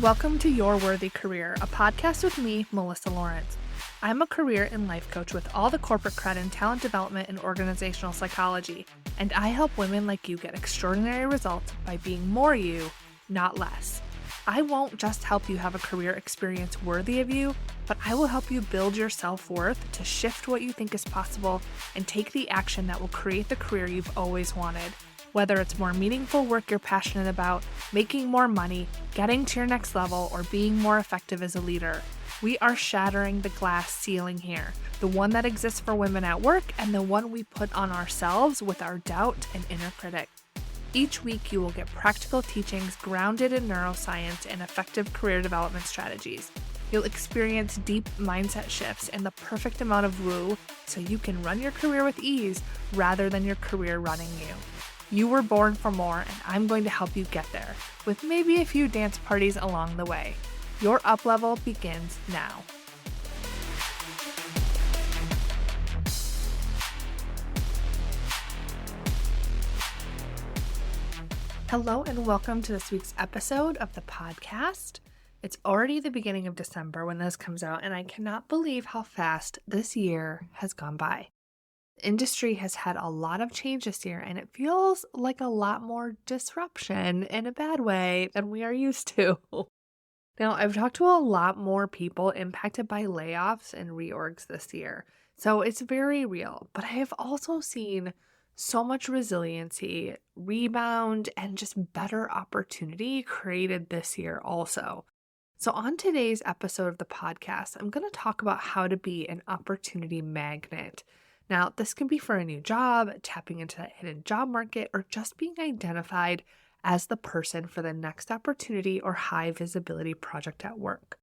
Welcome to Your Worthy Career, a podcast with me, Melissa Lawrence. I'm a career and life coach with all the corporate cred in talent development and organizational psychology, and I help women like you get extraordinary results by being more you, not less. I won't just help you have a career experience worthy of you, but I will help you build your self-worth to shift what you think is possible and take the action that will create the career you've always wanted. Whether it's more meaningful work you're passionate about, making more money, getting to your next level, or being more effective as a leader, we are shattering the glass ceiling here, the one that exists for women at work and the one we put on ourselves with our doubt and inner critic. Each week, you will get practical teachings grounded in neuroscience and effective career development strategies. You'll experience deep mindset shifts and the perfect amount of woo so you can run your career with ease rather than your career running you. You were born for more, and I'm going to help you get there, with maybe a few dance parties along the way. Your up-level begins now. Hello, and welcome to this week's episode of the podcast. It's already the beginning of December when this comes out, and I cannot believe how fast this year has gone by. The industry has had a lot of change this year, and it feels like a lot more disruption in a bad way than we are used to. Now, I've talked to a lot more people impacted by layoffs and reorgs this year, so it's very real. But I have also seen so much resiliency, rebound, and just better opportunity created this year also. So on today's episode of the podcast, I'm going to talk about how to be an opportunity magnet. Now, this can be for a new job, tapping into that hidden job market, or just being identified as the person for the next opportunity or high visibility project at work.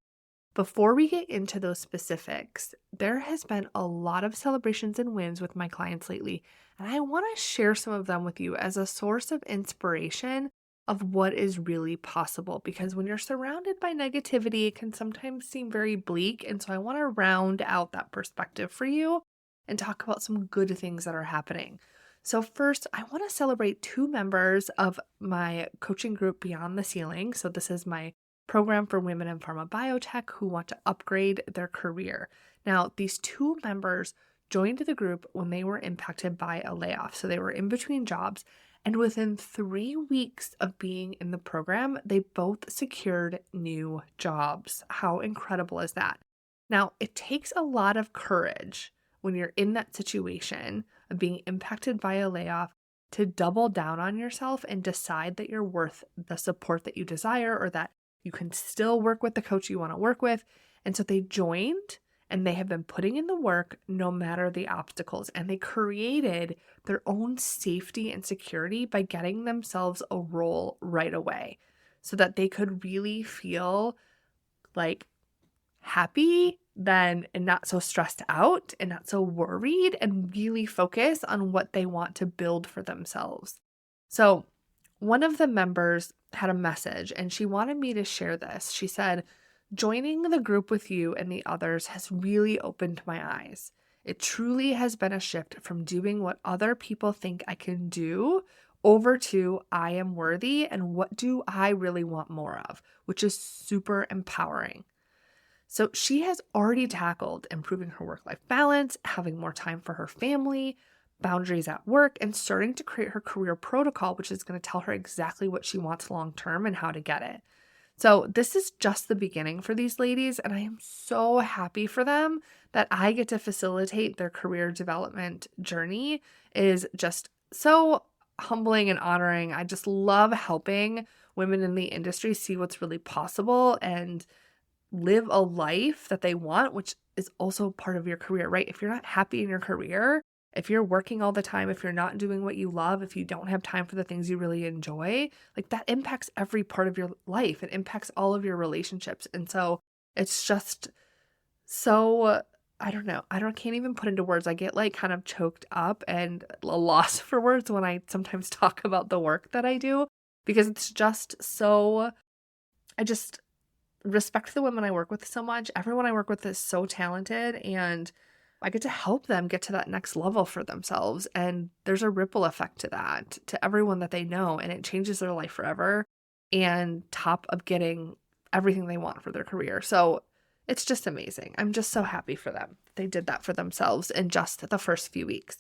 Before we get into those specifics, there has been a lot of celebrations and wins with my clients lately, and I want to share some of them with you as a source of inspiration of what is really possible, because when you're surrounded by negativity, it can sometimes seem very bleak, and so I want to round out that perspective for you and talk about some good things that are happening. So first, I want to celebrate two members of my coaching group Beyond the Ceiling. So this is my program for women in Pharma Biotech who want to upgrade their career. Now, these two members joined the group when they were impacted by a layoff. So they were in between jobs, and within 3 weeks of being in the program, they both secured new jobs. How incredible is that? Now, it takes a lot of courage when you're in that situation of being impacted by a layoff to double down on yourself and decide that you're worth the support that you desire, or that you can still work with the coach you want to work with. And so they joined, and they have been putting in the work no matter the obstacles, and they created their own safety and security by getting themselves a role right away so that they could really feel like happy then and not so stressed out and not so worried, and really focus on what they want to build for themselves. So one of the members had a message, and she wanted me to share this. She said, "Joining the group with you and the others has really opened my eyes. It truly has been a shift from doing what other people think I can do over to I am worthy and what do I really want more of," which is super empowering. So she has already tackled improving her work-life balance, having more time for her family, boundaries at work, and starting to create her career protocol, which is going to tell her exactly what she wants long-term and how to get it. So this is just the beginning for these ladies, and I am so happy for them that I get to facilitate their career development journey. It is just so humbling and honoring. I just love helping women in the industry see what's really possible and live a life that they want, which is also part of your career, right? If you're not happy in your career, if you're working all the time, if you're not doing what you love, if you don't have time for the things you really enjoy, like that impacts every part of your life. It impacts all of your relationships. And so it's just so, I don't know. Can't even put into words. I get like kind of choked up and a loss for words when I sometimes talk about the work that I do, because it's just so, I just respect the women I work with so much. Everyone I work with is so talented, and I get to help them get to that next level for themselves. And there's a ripple effect to that, to everyone that they know, and it changes their life forever. And top of getting everything they want for their career. So it's just amazing. I'm just so happy for them. They did that for themselves in just the first few weeks.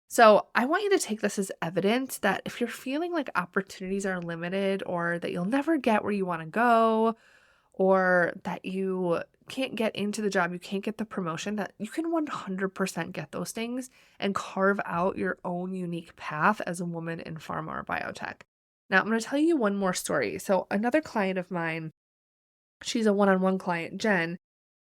So I want you to take this as evidence that if you're feeling like opportunities are limited or that you'll never get where you want to go, or that you can't get into the job, you can't get the promotion, that you can 100% get those things and carve out your own unique path as a woman in pharma or biotech. Now, I'm going to tell you one more story. So another client of mine, she's a one-on-one client, Jen.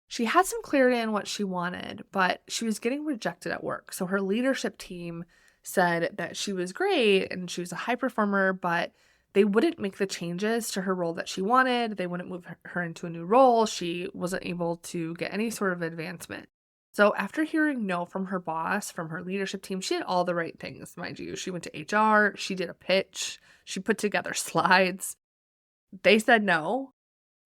She had some clarity on what she wanted, but she was getting rejected at work. So her leadership team said that she was great and she was a high performer, but they wouldn't make the changes to her role that she wanted. They wouldn't move her into a new role. She wasn't able to get any sort of advancement. So after hearing no from her boss, from her leadership team, she did all the right things, mind you. She went to HR, she did a pitch, she put together slides. They said no.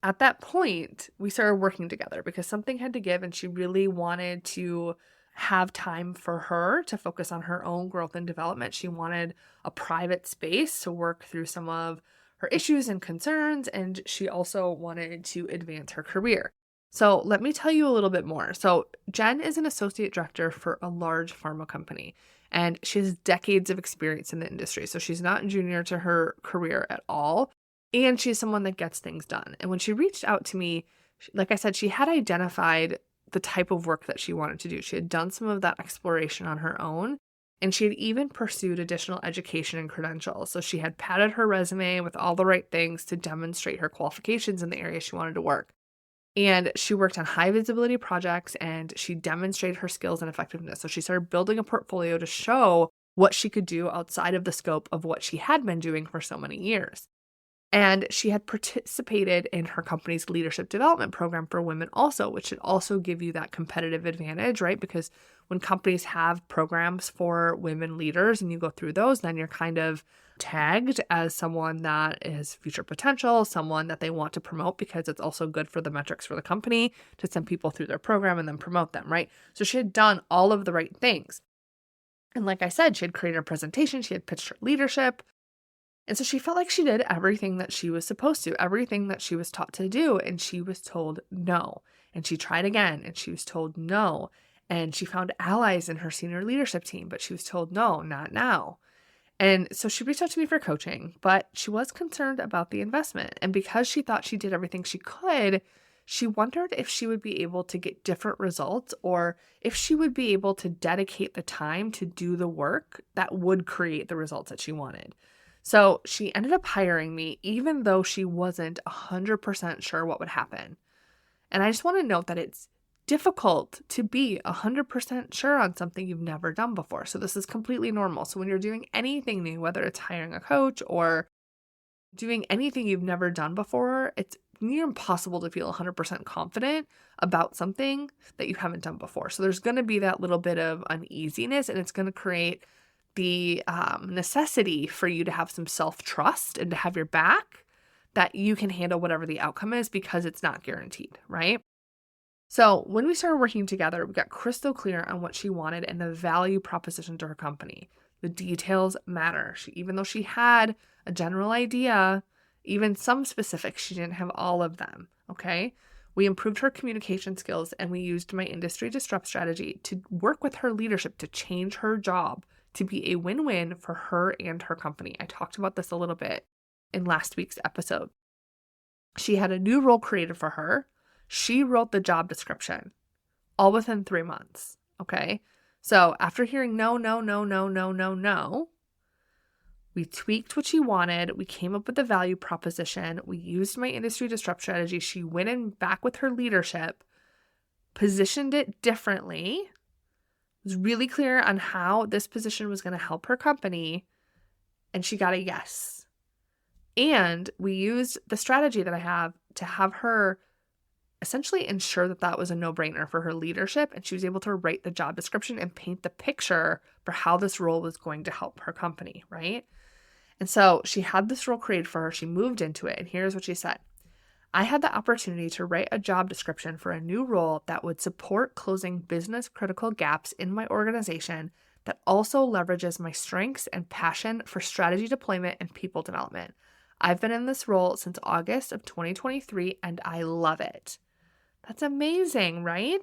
At that point, we started working together because something had to give, and she really wanted to have time for her to focus on her own growth and development. She wanted a private space to work through some of her issues and concerns, and she also wanted to advance her career. So let me tell you a little bit more. So Jen is an associate director for a large pharma company, and she has decades of experience in the industry. So she's not junior to her career at all. And she's someone that gets things done. And when she reached out to me, like I said, she had identified the type of work that she wanted to do. She had done some of that exploration on her own, and she had even pursued additional education and credentials. So she had padded her resume with all the right things to demonstrate her qualifications in the area she wanted to work. And she worked on high visibility projects, and she demonstrated her skills and effectiveness. So she started building a portfolio to show what she could do outside of the scope of what she had been doing for so many years. And she had participated in her company's leadership development program for women also, which should also give you that competitive advantage, right? Because when companies have programs for women leaders and you go through those, then you're kind of tagged as someone that is future potential, someone that they want to promote, because it's also good for the metrics for the company to send people through their program and then promote them, right? So she had done all of the right things. And like I said, she had created a presentation, she had pitched her leadership. And so she felt like she did everything that she was supposed to, everything that she was taught to do, and she was told no. And she tried again, and she was told no. And she found allies in her senior leadership team, but she was told no, not now. And so she reached out to me for coaching, but she was concerned about the investment. And because she thought she did everything she could, she wondered if she would be able to get different results, or if she would be able to dedicate the time to do the work that would create the results that she wanted. So she ended up hiring me, even though she wasn't 100% sure what would happen. And I just want to note that it's difficult to be 100% sure on something you've never done before. So this is completely normal. So when you're doing anything new, whether it's hiring a coach or doing anything you've never done before, it's near impossible to feel 100% confident about something that you haven't done before. So there's going to be that little bit of uneasiness, and it's going to create the necessity for you to have some self-trust and to have your back that you can handle whatever the outcome is, because it's not guaranteed, right? So when we started working together, we got crystal clear on what she wanted and the value proposition to her company. The details matter. Even though she had a general idea, even some specifics, she didn't have all of them, okay? We improved her communication skills, and we used my industry disrupt strategy to work with her leadership to change her job to be a win-win for her and her company. I talked about this a little bit in last week's episode. She had a new role created for her. She wrote the job description all within 3 months, okay? So after hearing no, we tweaked what she wanted. We came up with a value proposition. We used my industry disrupt strategy. She went in back with her leadership, positioned it differently, was really clear on how this position was going to help her company, and she got a yes. And we used the strategy that I have to have her essentially ensure that that was a no-brainer for her leadership, and she was able to write the job description and paint the picture for how this role was going to help her company, right? And so she had this role created for her. She moved into it, and here's what she said. I had the opportunity to write a job description for a new role that would support closing business-critical gaps in my organization that also leverages my strengths and passion for strategy deployment and people development. I've been in this role since August of 2023 and I love it. That's amazing, right?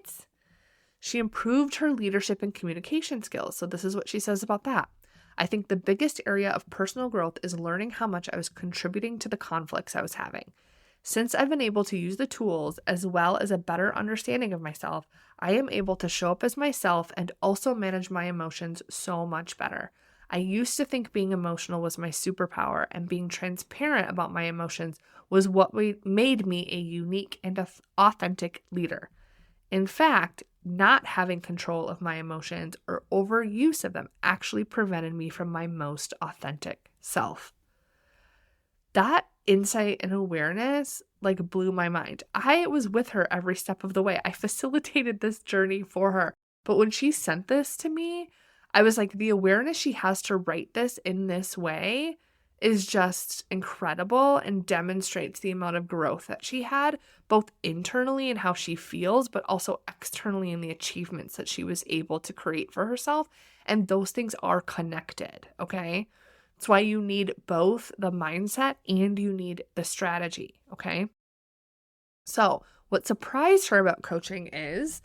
She improved her leadership and communication skills. So this is what she says about that. I think the biggest area of personal growth is learning how much I was contributing to the conflicts I was having. Since I've been able to use the tools as well as a better understanding of myself, I am able to show up as myself and also manage my emotions so much better. I used to think being emotional was my superpower, and being transparent about my emotions was what made me a unique and authentic leader. In fact, not having control of my emotions or overuse of them actually prevented me from my most authentic self. That insight and awareness blew my mind. I was with her every step of the way. I facilitated this journey for her. But when she sent this to me, I was like, the awareness she has to write this in this way is just incredible and demonstrates the amount of growth that she had, both internally in how she feels, but also externally in the achievements that she was able to create for herself. And those things are connected, okay? That's why you need both the mindset and you need the strategy, okay? So, what surprised her about coaching is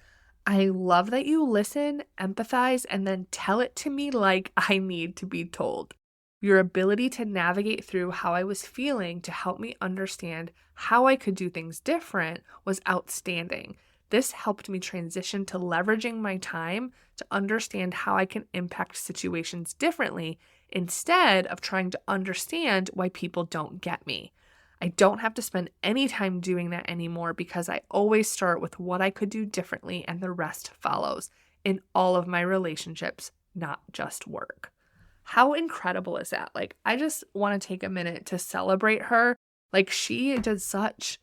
I love that you listen, empathize, and then tell it to me like I need to be told. Your ability to navigate through how I was feeling to help me understand how I could do things different was outstanding. This helped me transition to leveraging my time to understand how I can impact situations differently instead of trying to understand why people don't get me. I don't have to spend any time doing that anymore because I always start with what I could do differently and the rest follows in all of my relationships, not just work. How incredible is that? I just want to take a minute to celebrate her. She did such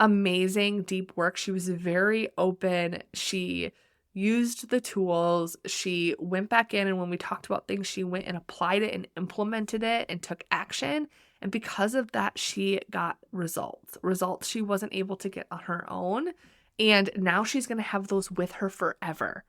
amazing, deep work. She was very open. She used the tools. She went back in, and when we talked about things, she went and applied it and implemented it and took action. And because of that, she got results she wasn't able to get on her own. And now she's going to have those with her forever.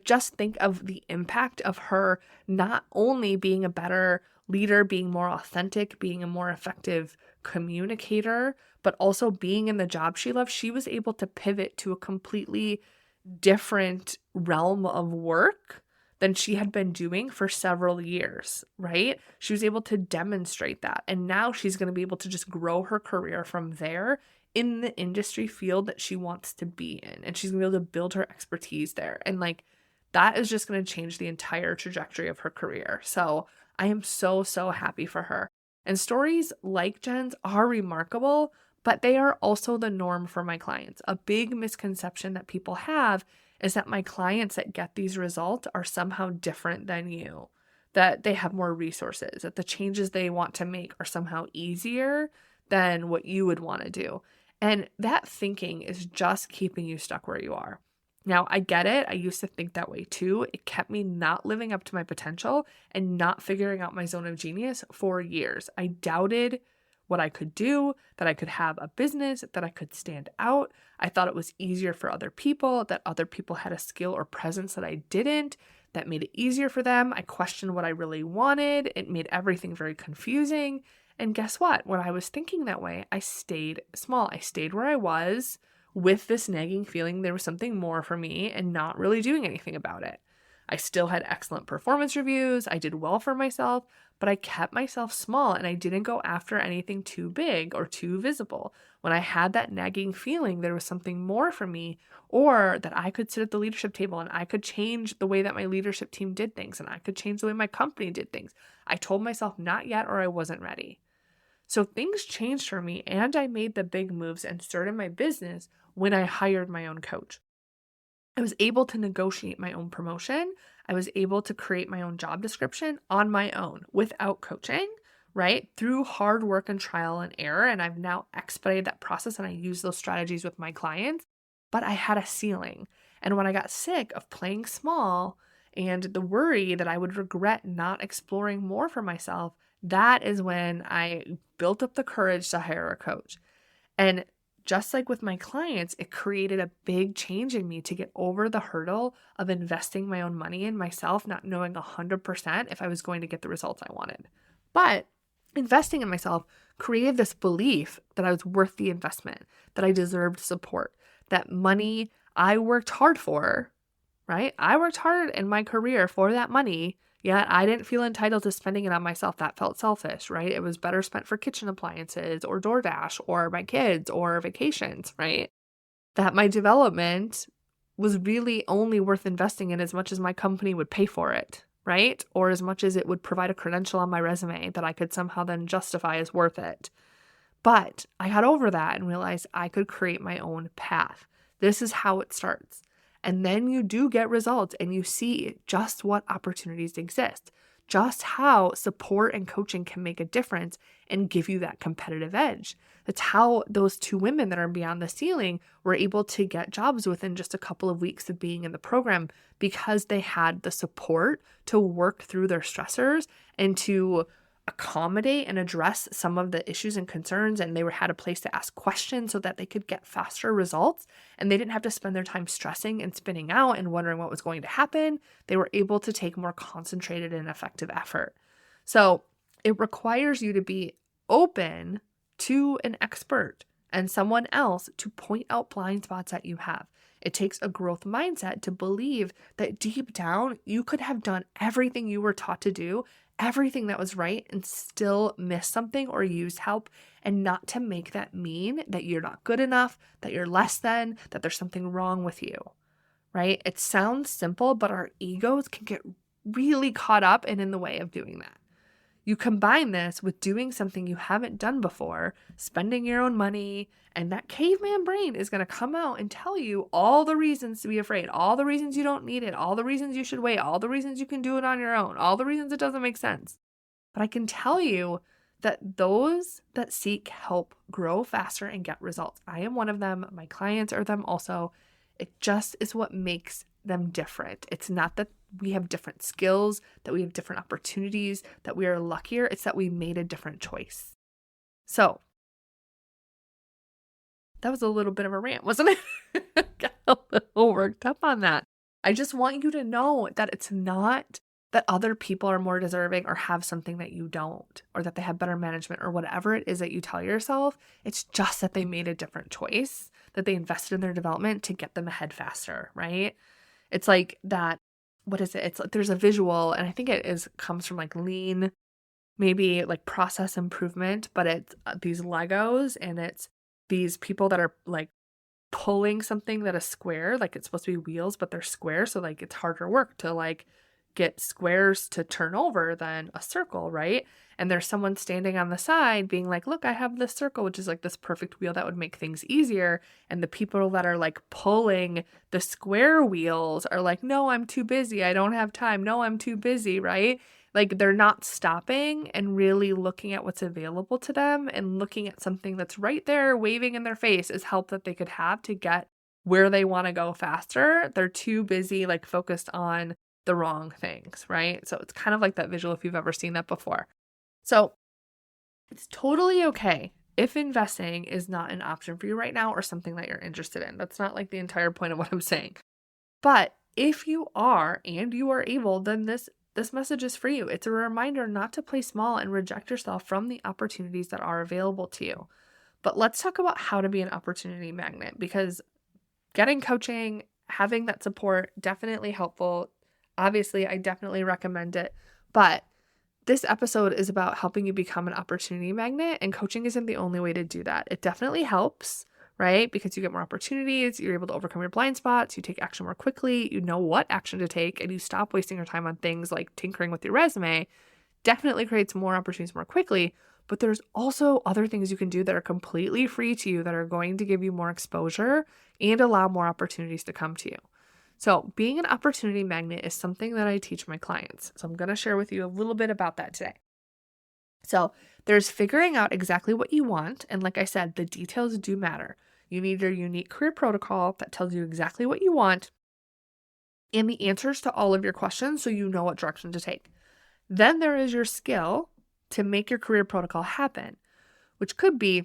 Just think of the impact of her not only being a better leader, being more authentic, being a more effective communicator, but also being in the job she loves. She was able to pivot to a completely different realm of work than she had been doing for several years, right? She was able to demonstrate that. And now she's going to be able to just grow her career from there in the industry field that she wants to be in. And she's going to be able to build her expertise there. And that is just going to change the entire trajectory of her career. So I am so, so happy for her. And stories like Jen's are remarkable, but they are also the norm for my clients. A big misconception that people have is that my clients that get these results are somehow different than you, that they have more resources, that the changes they want to make are somehow easier than what you would want to do. And that thinking is just keeping you stuck where you are. Now, I get it. I used to think that way too. It kept me not living up to my potential and not figuring out my zone of genius for years. I doubted what I could do, that I could have a business, that I could stand out. I thought it was easier for other people, that other people had a skill or presence that I didn't, that made it easier for them. I questioned what I really wanted. It made everything very confusing. And guess what? When I was thinking that way, I stayed small. I stayed where I was with this nagging feeling there was something more for me and not really doing anything about it. I still had excellent performance reviews. I did well for myself, but I kept myself small and I didn't go after anything too big or too visible. When I had that nagging feeling there was something more for me, or that I could sit at the leadership table and I could change the way that my leadership team did things and I could change the way my company did things, I told myself not yet or I wasn't ready. So things changed for me and I made the big moves and started my business when I hired my own coach. I was able to negotiate my own promotion. I was able to create my own job description on my own without coaching, right? Through hard work and trial and error. And I've now expedited that process and I use those strategies with my clients. But I had a ceiling. And when I got sick of playing small and the worry that I would regret not exploring more for myself, that is when I built up the courage to hire a coach. And just like with my clients, it created a big change in me to get over the hurdle of investing my own money in myself, not knowing 100% if I was going to get the results I wanted. But investing in myself created this belief that I was worth the investment, that I deserved support, that money I worked hard for, right? I worked hard in my career for that money, yet I didn't feel entitled to spending it on myself. That felt selfish, right? It was better spent for kitchen appliances or DoorDash or my kids or vacations, right? That my development was really only worth investing in as much as my company would pay for it, right? Or as much as it would provide a credential on my resume that I could somehow then justify as worth it. But I got over that and realized I could create my own path. This is how it starts. And then you do get results and you see just what opportunities exist, just how support and coaching can make a difference and give you that competitive edge. That's how those two women that are beyond the ceiling were able to get jobs within just a couple of weeks of being in the program, because they had the support to work through their stressors and to accommodate and address some of the issues and concerns, and they had a place to ask questions so that they could get faster results, and they didn't have to spend their time stressing and spinning out and wondering what was going to happen. They were able to take more concentrated and effective effort. So it requires you to be open to an expert and someone else to point out blind spots that you have. It takes a growth mindset to believe that deep down you could have done everything you were taught to do, everything that was right, and still miss something or use help, and not to make that mean that you're not good enough, that you're less than, that there's something wrong with you, right? It sounds simple, but our egos can get really caught up and in the way of doing that. You combine this with doing something you haven't done before, spending your own money, and that caveman brain is going to come out and tell you all the reasons to be afraid, all the reasons you don't need it, all the reasons you should wait, all the reasons you can do it on your own, all the reasons it doesn't make sense. But I can tell you that those that seek help grow faster and get results. I am one of them. My clients are them also. It just is what makes them different. It's not that we have different skills, that we have different opportunities, that we are luckier. It's that we made a different choice. So that was a little bit of a rant, wasn't it? Got a little worked up on that. I just want you to know that it's not that other people are more deserving or have something that you don't, or that they have better management or whatever it is that you tell yourself. It's just that they made a different choice, that they invested in their development to get them ahead faster, right? It's like that, what is it? It's like there's a visual, and I think comes from like lean, maybe like process improvement, but it's these Legos, and it's these people that are like pulling something that is square, like it's supposed to be wheels, but they're square. So like it's harder work to like get squares to turn over than a circle, right? And there's someone standing on the side being like, look, I have this circle, which is like this perfect wheel that would make things easier. And the people that are like pulling the square wheels are like, no, I'm too busy. I don't have time. No, I'm too busy, right? Like they're not stopping and really looking at what's available to them and looking at something that's right there waving in their face as help that they could have to get where they want to go faster. They're too busy, like focused on the wrong things, right? So it's kind of like that visual if you've ever seen that before. So it's totally okay if investing is not an option for you right now or something that you're interested in. That's not like the entire point of what I'm saying. But if you are and you are able, then this message is for you. It's a reminder not to play small and reject yourself from the opportunities that are available to you. But let's talk about how to be an opportunity magnet, because getting coaching, having that support, definitely helpful. Obviously, I definitely recommend it. But this episode is about helping you become an opportunity magnet, and coaching isn't the only way to do that. It definitely helps, right? Because you get more opportunities, you're able to overcome your blind spots, you take action more quickly, you know what action to take, and you stop wasting your time on things like tinkering with your resume. Definitely creates more opportunities more quickly. But there's also other things you can do that are completely free to you that are going to give you more exposure and allow more opportunities to come to you. So being an opportunity magnet is something that I teach my clients. So I'm going to share with you a little bit about that today. So there's figuring out exactly what you want. And like I said, the details do matter. You need your unique career protocol that tells you exactly what you want and the answers to all of your questions so you know what direction to take. Then there is your skill to make your career protocol happen, which could be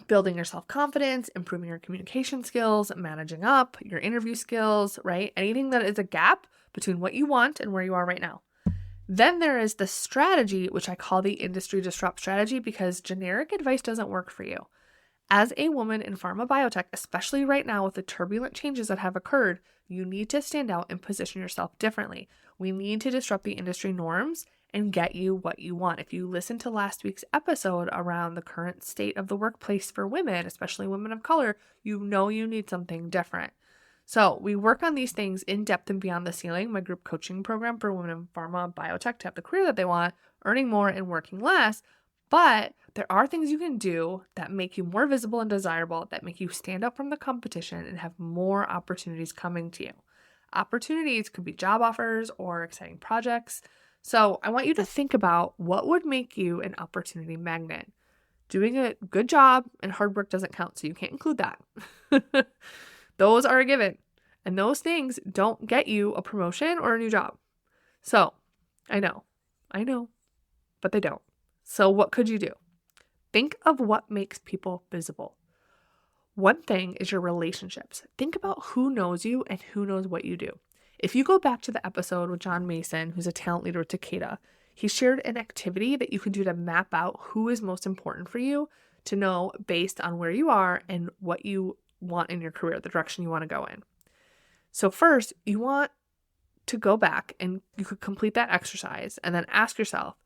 building your self-confidence, improving your communication skills, managing up, your interview skills, right? Anything that is a gap between what you want and where you are right now. Then there is the strategy, which I call the industry disrupt strategy, because generic advice doesn't work for you. As a woman in pharma biotech, especially right now with the turbulent changes that have occurred, you need to stand out and position yourself differently. We need to disrupt the industry norms and get you what you want. If you listen to last week's episode around the current state of the workplace for women, especially women of color, you know you need something different. So we work on these things in depth and beyond the ceiling, my group coaching program for women in pharma biotech to have the career that they want, earning more and working less. But there are things you can do that make you more visible and desirable, that make you stand out from the competition and have more opportunities coming to you. Opportunities could be job offers or exciting projects. So I want you to think about what would make you an opportunity magnet. Doing a good job and hard work doesn't count, so you can't include that. Those are a given. And those things don't get you a promotion or a new job. So I know, but they don't. So what could you do? Think of what makes people visible. One thing is your relationships. Think about who knows you and who knows what you do. If you go back to the episode with John Mason, who's a talent leader at Takeda, he shared an activity that you can do to map out who is most important for you to know based on where you are and what you want in your career, the direction you want to go in. So first, you want to go back and you could complete that exercise and then ask yourself,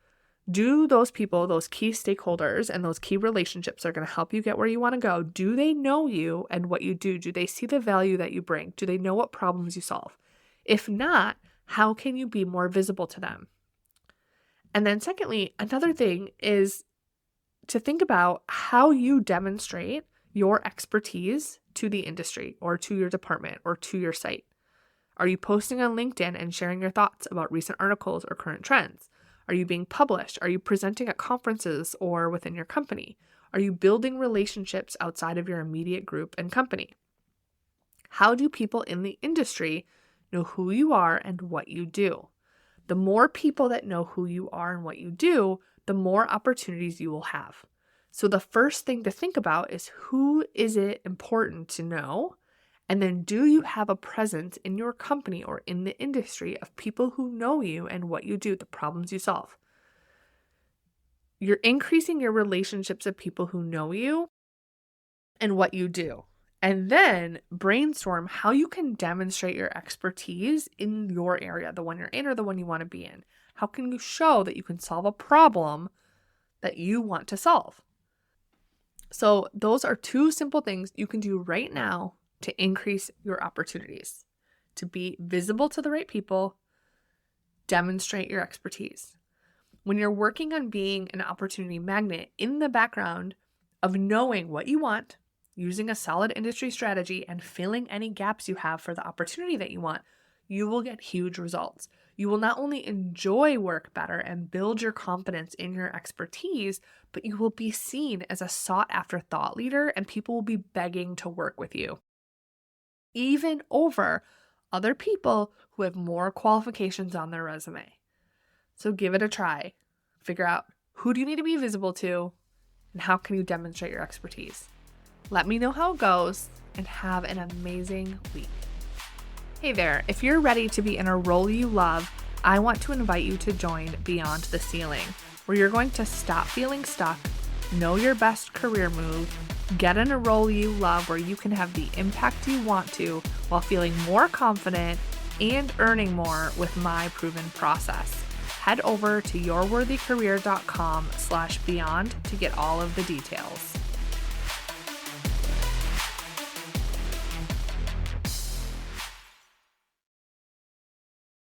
do those people, those key stakeholders and those key relationships that are going to help you get where you want to go, do they know you and what you do? Do they see the value that you bring? Do they know what problems you solve? If not, how can you be more visible to them? And then secondly, another thing is to think about how you demonstrate your expertise to the industry or to your department or to your site. Are you posting on LinkedIn and sharing your thoughts about recent articles or current trends? Are you being published? Are you presenting at conferences or within your company? Are you building relationships outside of your immediate group and company? How do people in the industry know who you are and what you do? The more people that know who you are and what you do, the more opportunities you will have. So the first thing to think about is, who is it important to know? And then, do you have a presence in your company or in the industry of people who know you and what you do, the problems you solve? You're increasing your relationships of people who know you and what you do. And then brainstorm how you can demonstrate your expertise in your area, the one you're in or the one you want to be in. How can you show that you can solve a problem that you want to solve? So those are two simple things you can do right now to increase your opportunities, to be visible to the right people, demonstrate your expertise. When you're working on being an opportunity magnet, in the background of knowing what you want, using a solid industry strategy, and filling any gaps you have for the opportunity that you want, you will get huge results. You will not only enjoy work better and build your confidence in your expertise, but you will be seen as a sought-after thought leader, and people will be begging to work with you, even over other people who have more qualifications on their resume. So give it a try. Figure out, who do you need to be visible to, and how can you demonstrate your expertise? Let me know how it goes, and have an amazing week. Hey there, if you're ready to be in a role you love, I want to invite you to join Beyond the Ceiling, where you're going to stop feeling stuck, know your best career move, get in a role you love where you can have the impact you want to while feeling more confident and earning more with my proven process. Head over to yourworthycareer.com/beyond to get all of the details.